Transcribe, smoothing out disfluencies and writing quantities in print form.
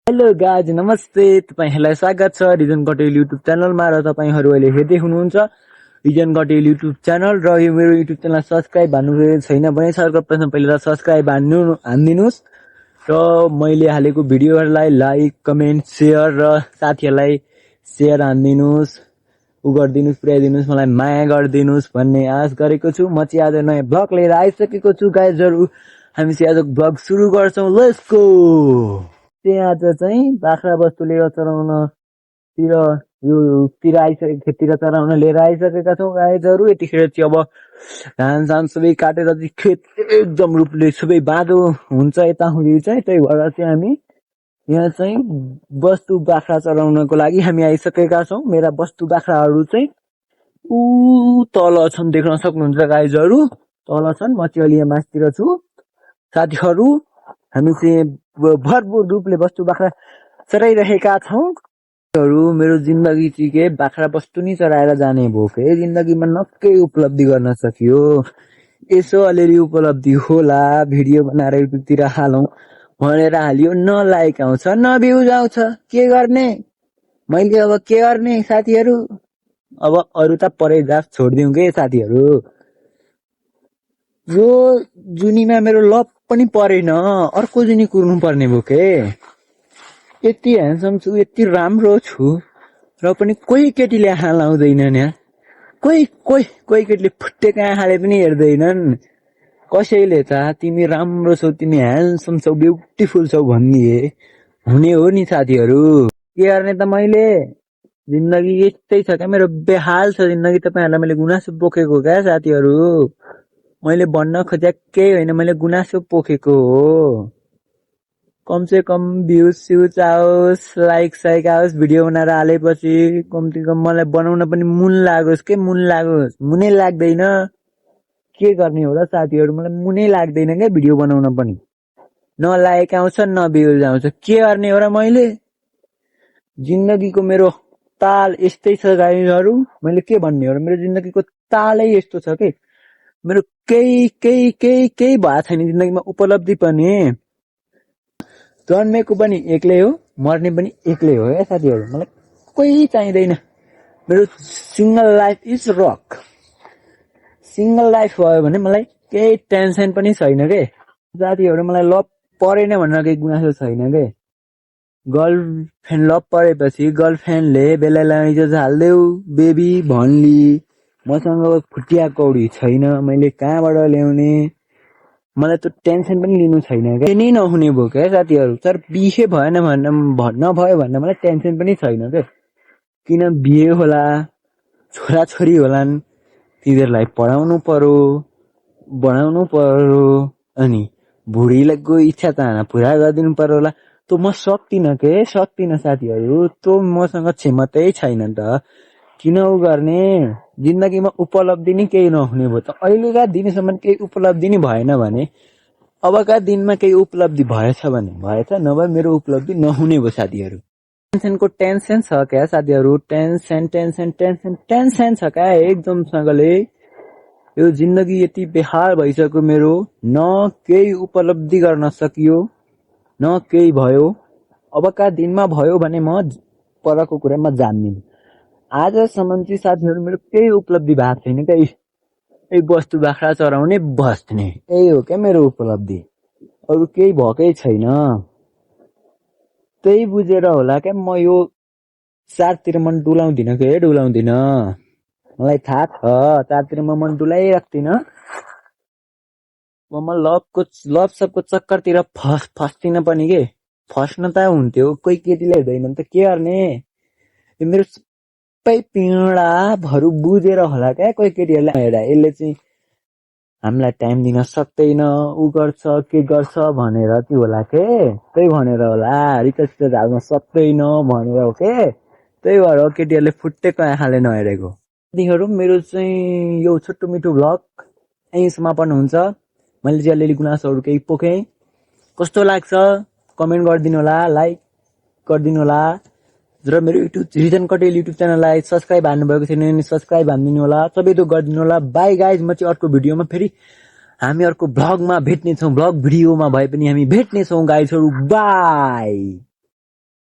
Hello guys नमस्ते, तपाईहरुलाई स्वागत छ रिजन कटेल युट्युब च्यानलमा र तपाईहरु अहिले हेर्दै हुनुहुन्छ रिजन कटेल युट्युब च्यानल र यो मेरो युट्युब च्यानल सब्स्क्राइब भन्नुभएको छैन भने सर्वप्रथम पहिले त सब्स्क्राइब हान्दिनुस् र मैले हालेको भिडियोहरुलाई लाइक कमेन्ट शेयर र साथीहरुलाई शेयर हान्दिनुस् गरिदिनुस् पुर्याइदिनुस् मलाई माया गरिदिनुस् भन्ने आश गरेको छु। म चाहिँ आज नयाँ ब्लग लिएर आइसकेको छु गाइजहरु, हामी चाहिँ आज ब्लग सुरु गर्छौं। Let's go. आज चाहिँ बाख्रा बस्तु लिएर चराउनतिर यो खेततिर चराउन लिएर आइसकेका छौँ गाइजहरु। यतिखेर चाहिँ अब धान सान सबै काटेर चाहिँ खेत एकदम रूपले सबै बाँधो हुन्छ यताउति चाहिँ, त्यही भएर चाहिँ हामी यहाँ चाहिँ बस्तु बाख्रा चराउनको लागि हामी आइसकेका छौँ। मेरा बस्तु बाख्राहरू चाहिँ ऊ तल छन्, देख्न सक्नुहुन्छ गाइजहरु, तल छन्। म चाहिँ अहिले यहाँ मास्तिर छु। साथीहरु हामी चाहिँ भरपूर रूपले बस्तु बाख्रा चराइरहेका छौँ। मेरो जिन्दगी चाहिँ के बाख्रा बस्तु नि चराएर जाने भयो के जिन्दगीमा नक्कै उपलब्धि गर्न सकियो। यसो अलिअलि उपलब्धि होला भिडियो बनाएर युट्युबतिर हालौं भनेर हालियो, न लाइक आउँछ न भ्युज आउँछ, के गर्ने मैले अब के गर्ने साथीहरु। अब अरु त परै जात छोड्दिउँ के साथीहरु। यो जुनीमा मेरो लभ पनि परेन, अर्को जुनी कुर्नु पर्ने भयो के। यति ह्यान्डसम छु, यति राम्रो छु र पनि कोही केटीले आँखा लाउँदैनन् यहाँ। कोही केटीले फुटेको आँखाले पनि हेर्दैनन्। कसैले त तिमी राम्रो छौ, तिमी ह्यान्डसम छौ, ब्युटिफुल छौ भनिदिए हुने हो नि साथीहरु। के गर्ने त मैले, जिन्दगी यस्तै छ क्या मेरो, बेहाल छ जिन्दगी। तपाईहरुलाई मैले गुनासो पोखेको क्या साथीहरु, मैले भन्न खोजेको केही होइन, मैले गुनासो पोखेको हो। कम से कम भ्युज स्युज आओस्, लाइक साइक आओस्, भिडियो बनाएर हालेपछि कम्ती कम मलाई बनाउन पनि मुन लागोस् के, मुन लागोस्। मुनै लाग्दैन, के गर्ने हो र साथीहरु, मलाई मुनै लाग्दैन क्या भिडियो बनाउन पनि। न लाइक आउँछ न भ्युज आउँछ, के गर्ने हो र मैले। जिन्दगीको मेरो ताल यस्तै छ गाइजहरु, मैले के भन्ने हो र, मेरो जिन्दगीको तालै यस्तो छ के। मेरो केही भएको छैन जिन्दगीमा उपलब्धि पनि। जन्मेको पनि एक्लै हो, मर्ने पनि एक्लै हो क्या साथीहरु। मलाई कोही चाहिँदैन, मेरो single life is rock. Single life भयो भने मलाई केही टेन्सन पनि छैन के साथीहरु। मलाई लभ परेन भनेर केही गुनासो छैन के। गर्लफ्रेन्ड लभ परेपछि गर्लफ्रेन्डले बेलालाई हाल्देऊ बेबी भन्ली। मसँग फुटिया कौडी छैन, मैले कहाँबाट ल्याउने, मलाई त टेन्सन पनि लिनु छैन क्या। नै नहुने भयो क्या साथीहरु। तर बिहे भएन नभयो भने मलाई टेन्सन पनि छैन क्या। किन बिहे होला, छोरा छोरी होलान्, तिनीहरूलाई पढाउनु पर्यो, बनाउनु पर्यो, अनि बुढीको इच्छा चाहना पुरा गरिदिनु पर्यो होला। त म सक्दिन साथीहरु, त्यो मसँग क्षमतै छैन त किन गर्ने। जिन्दगीमा उपलब्धि नै केही नहुने भयो त। अहिलेका दिनसम्म केही उपलब्धि नै भएन भने अबका दिनमा केही उपलब्धि भएछ भने भएछ, नभए मेरो उपलब्धि नहुने भयो साथीहरु। टेन्सनको टेन्सन छ क्या साथीहरु, टेन्सन छ क्या एकदम सँगले। यो जिन्दगी यति बेहाल भइसक्यो मेरो, न केही उपलब्धि गर्न सकियो न केही भयो। अबका दिनमा भयो भने म परको कुरामा जान्दिन। आजसम्म चाहिँ साथीहरु मेरो केही उपलब्धि भएको छैन क्या। यही बस्तु बाख्रा चराउने बस्ने, यही हो क्या मेरो उपलब्धि, अरु केही भएकै छैन। त्यही बुझेर होला क्या म यो चारतिर मन डुलाउँदिन के, डुलाउँदिन। मलाई थाहा छ चारतिर म मन डुलाइराख्दिन। म लभ सबको चक्करतिर फस्दिन पनि के। फस्न त हुन्थ्यो, कोही केटीले हेर्दैन त के गर्ने। यो मेरो सबै पीडाहरू बुझेर होला क्या कोही केटीहरूले हेर, यसले चाहिँ हामीलाई टाइम दिन सक्दैन, उ गर्छ के गर्छ भनेर चाहिँ होला के। त्यही भनेर होला, रिचार्ज हाल्न सक्दैन भनेर हो के। त्यही भएर केटीहरूले फुटेको आँखाले नहेरेको। साथीहरु मेरो चाहिँ यो छोटो मिठो भ्लग यही समापन हुन्छ। मैले चाहिँ अलिअलि गुनासोहरू केही पोखेँ, कस्तो लाग्छ कमेन्ट गरिदिनु होला, लाइक गरिदिनु होला र मेरो युट्युब रिजन कटेल युट्युब च्यानललाई सब्स्क्राइब हान्नुभएको छैन भने सब्स्क्राइब हान्दिनु होला, सबै थोक गरिदिनु होला। बाई गाइज, म चाहिँ अर्को भिडियोमा फेरि हामी अर्को भ्लगमा भेट्नेछौँ, भ्लग भिडियोमा भए पनि हामी भेट्नेछौँ गाइजहरु। बाई।